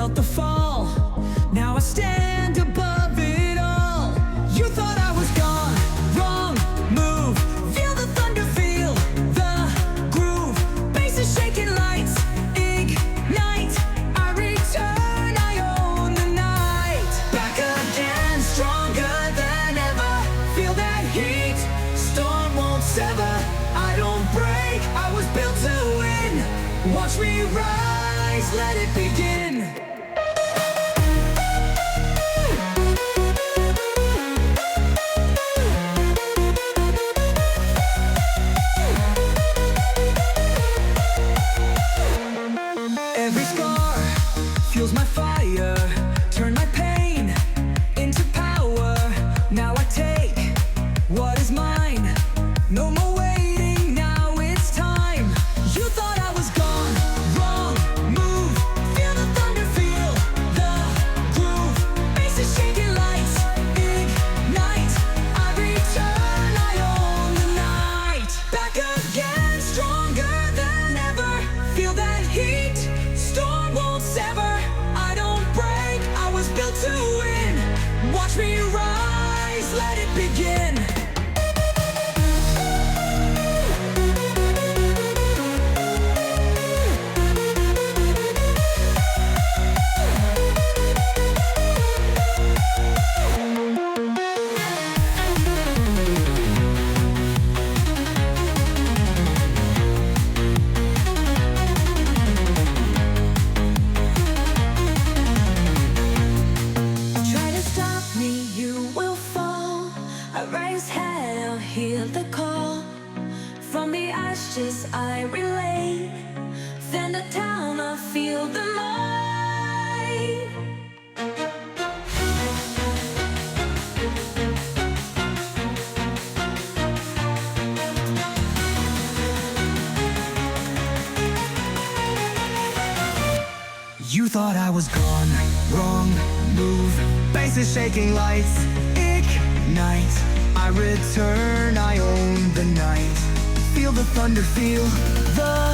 felt the fall. Now I stand above it all. You thought I was gone, wrong move. Feel the thunder, feel the groove. Bases shaking, lights ignite. I return, I own the night. Back again, stronger than ever. Feel that heat, storm won't sever. I don't break, I was built to win. Watch me rise, let it begin. Every scar fuels my fire. Turn my pain into power. Now I take what is mine. No more waiting, now it's time. You thought I was gone, wrong move. Feel the thunder, feel the groove. Bases shaking, lights ignite. I return, I own the night. Back again, stronger than ever. Feel that heat, storm won't sever. I don't break, I was built to win. Watch me rise, let it begin. Try to stop me, you will fall. I raise hell, hear the call. From the ashes I relay. Then the town, I feel the light. You thought I was gone, wrong move. Bases shaking, lights ignite. I return, I own the night. Feel the thunder, feel the